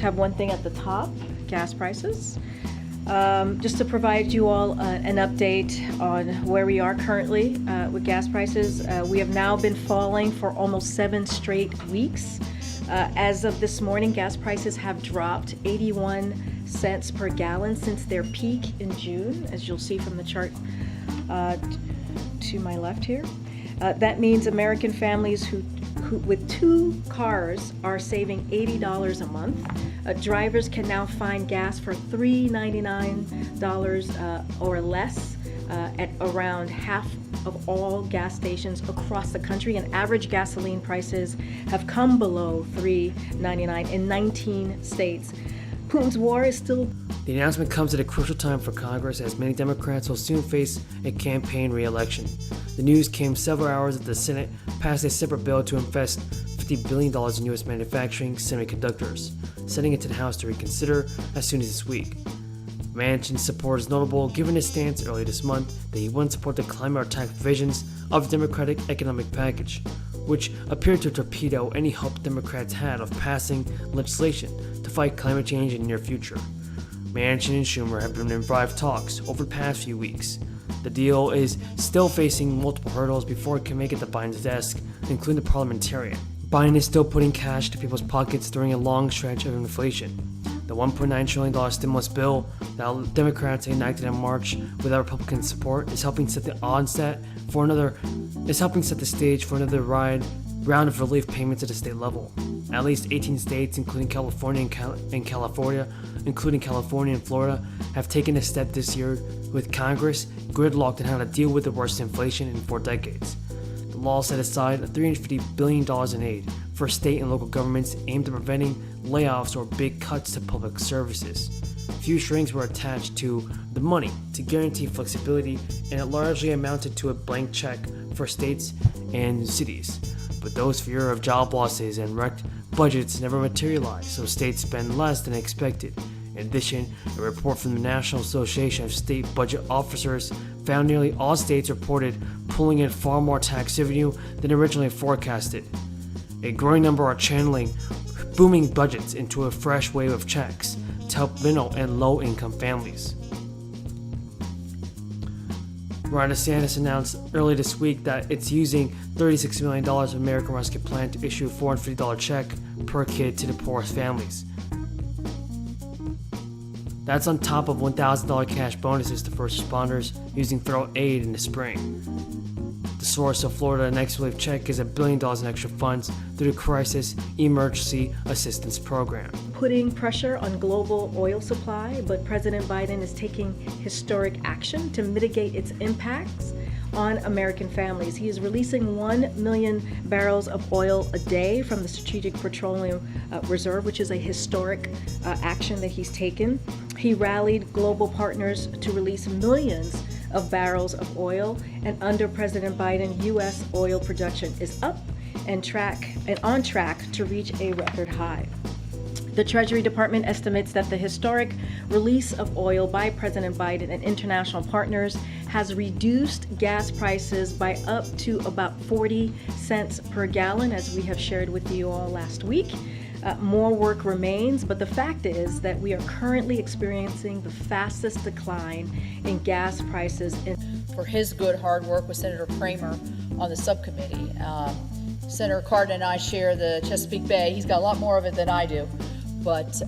Have one thing at the top, gas prices. Just to provide you all an update on where we are currently with gas prices. We have now been falling for almost 7 straight weeks. As of this morning, gas prices have dropped 81 cents per gallon since their peak in June, as you'll see from the chart to my left here. That means American families who with 2 cars are saving $80 a month. Drivers can now find gas for $3.99 or less at around half of all gas stations across the country, and average gasoline prices have come below $3.99 in 19 states. Putin's war is still... The announcement comes at a crucial time for Congress, as many Democrats will soon face a campaign re-election. The news came several hours after the Senate passed a separate bill to invest $50 billion in U.S. manufacturing semiconductors, sending it to the House to reconsider as soon as this week. Manchin's support is notable given his stance earlier this month that he wouldn't support the climate or tax provisions of the Democratic economic package, which appeared to torpedo any hope Democrats had of passing legislation to fight climate change in the near future. Manchin and Schumer have been in revived talks over the past few weeks. The deal is still facing multiple hurdles before it can make it to Biden's desk, including the parliamentarian. Biden is still putting cash to people's pockets during a long stretch of inflation. The $1.9 trillion stimulus bill that Democrats enacted in March without Republican support is helping set the stage for another round of relief payments at the state level. At least 18 states, including California and Florida, have taken a step this year, with Congress gridlocked on how to deal with the worst inflation in 4 decades. The law set aside $350 billion in aid for state and local governments aimed at preventing layoffs or big cuts to public services. Few strings were attached to the money to guarantee flexibility, and it largely amounted to a blank check for states and cities. But those fear of job losses and wrecked budgets never materialized, so states spend less than expected. In addition, a report from the National Association of State Budget Officers found nearly all states reported pulling in far more tax revenue than originally forecasted. A growing number are channeling booming budgets into a fresh wave of checks to help middle and low-income families. Ron DeSantis announced earlier this week that it's using $36 million of American Rescue Plan to issue a $450 check per kid to the poorest families. That's on top of $1,000 cash bonuses to first responders using federal aid in the spring. The source of Florida's next relief check is $1 billion in extra funds through the Crisis Emergency Assistance Program. Putting pressure on global oil supply, but President Biden is taking historic action to mitigate its impacts on American families. He is releasing 1 million barrels of oil a day from the Strategic Petroleum Reserve, which is a historic action that he's taken. He rallied global partners to release millions of barrels of oil, and under President Biden, U.S. oil production is up and on track to reach a record high. The Treasury Department estimates that the historic release of oil by President Biden and international partners has reduced gas prices by up to about 40 cents per gallon, as we have shared with you all last week. More work remains, but the fact is that we are currently experiencing the fastest decline in gas prices. For his good hard work with Senator Kramer on the subcommittee. Senator Cardin and I share the Chesapeake Bay. He's got a lot more of it than I do, but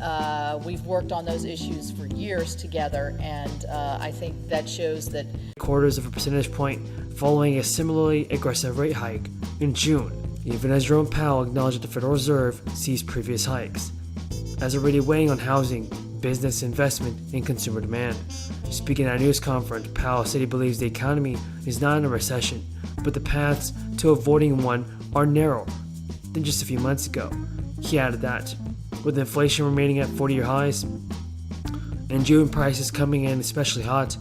we've worked on those issues for years together, and I think that shows that... Quarters of a percentage point following a similarly aggressive rate hike in June, even as Jerome Powell acknowledged that the Federal Reserve sees previous hikes, as already weighing on housing, business investment, and consumer demand. Speaking at a news conference, Powell said he believes the economy is not in a recession, but the paths to avoiding one are narrower than just a few months ago. He added that, with inflation remaining at 40-year highs and June prices coming in especially hot,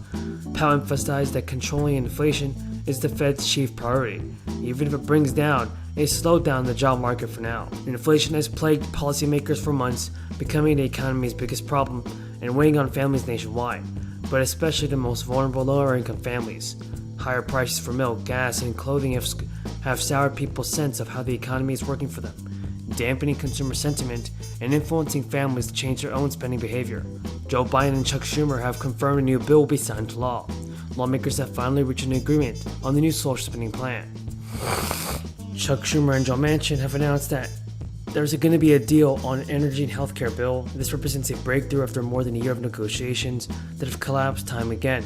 Powell emphasized that controlling inflation is the Fed's chief priority, even if it brings down a slowdown in the job market for now. Inflation has plagued policymakers for months, becoming the economy's biggest problem and weighing on families nationwide, but especially the most vulnerable lower-income families. Higher prices for milk, gas, and clothing have soured people's sense of how the economy is working for them. dampening consumer sentiment and influencing families to change their own spending behavior. Joe Biden and Chuck Schumer have confirmed a new bill will be signed into law. Lawmakers have finally reached an agreement on the new social spending plan. Chuck Schumer and Joe Manchin have announced that there's going to be a deal on an energy and healthcare bill. This represents a breakthrough after more than a year of negotiations that have collapsed time again,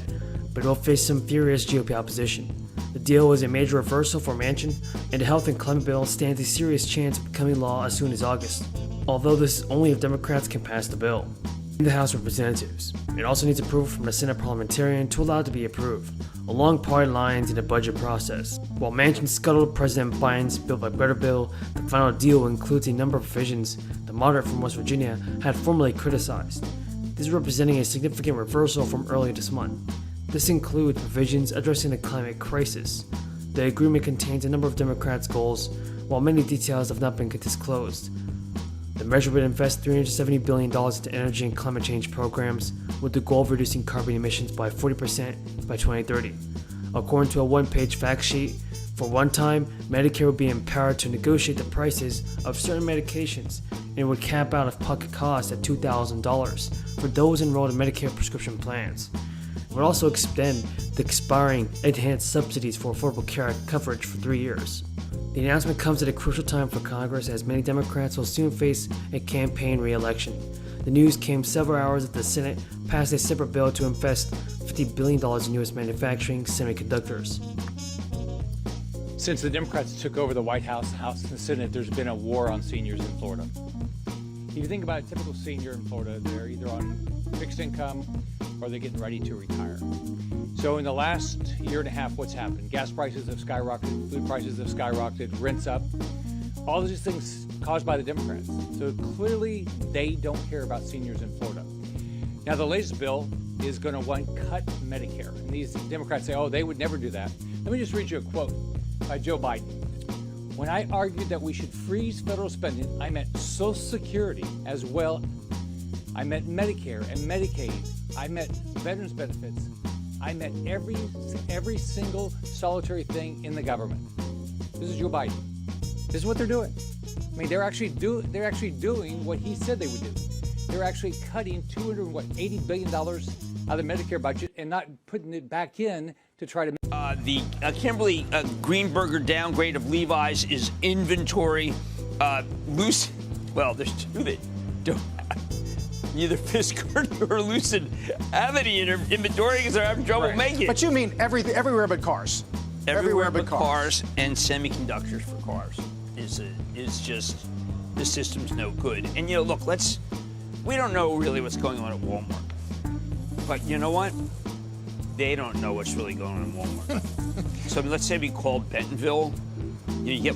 but it will face some furious GOP opposition. The deal is a major reversal for Manchin, and the health and climate bill stands a serious chance of becoming law as soon as August, although this is only if Democrats can pass the bill. In the House of Representatives, it also needs approval from the Senate parliamentarian to allow it to be approved, along party lines in the budget process. While Manchin scuttled President Biden's Build Back Better bill, the final deal includes a number of provisions the moderate from West Virginia had formerly criticized. This is representing a significant reversal from earlier this month. This includes provisions addressing the climate crisis. The agreement contains a number of Democrats' goals, while many details have not been disclosed. The measure would invest $370 billion into energy and climate change programs, with the goal of reducing carbon emissions by 40% by 2030. According to a one-page fact sheet, for one time, Medicare would be empowered to negotiate the prices of certain medications, and it would cap out-of-pocket costs at $2,000 for those enrolled in Medicare prescription plans. It would also extend the expiring enhanced subsidies for Affordable Care Act coverage for 3 years. The announcement comes at a crucial time for Congress, as many Democrats will soon face a campaign re-election. The news came several hours after the Senate passed a separate bill to invest $50 billion in U.S. manufacturing semiconductors. Since the Democrats took over the White House, House, and the Senate, there's been a war on seniors in Florida. If you think about a typical senior in Florida, they're either on fixed income or they're getting ready to retire. So in the last year and a half, what's happened? Gas prices have skyrocketed, food prices have skyrocketed, rents up. All of these things caused by the Democrats. So clearly they don't care about seniors in Florida. Now the latest bill is going to cut Medicare. And these Democrats say, oh, they would never do that. Let me just read you a quote by Joe Biden. When I argued that we should freeze federal spending, I meant Social Security as well. I meant Medicare and Medicaid. I meant veterans benefits. I meant every single solitary thing in the government. This is Joe Biden. This is what they're doing. I mean, they're actually doing what he said they would do. They're actually cutting $280 billion out of the Medicare budget and not putting it back in to try to. The Kimberly Greenberger downgrade of Levi's is inventory loose. Well, there's two that don't. Neither Fisker nor Lucid have any inventory because they're having trouble making it. But you mean everywhere but cars? Everywhere but cars and semiconductors for cars is just, the system's no good. And look, we don't know really what's going on at Walmart. But you know what? They don't know what's really going on at Walmart. So let's say we called Bentonville. You get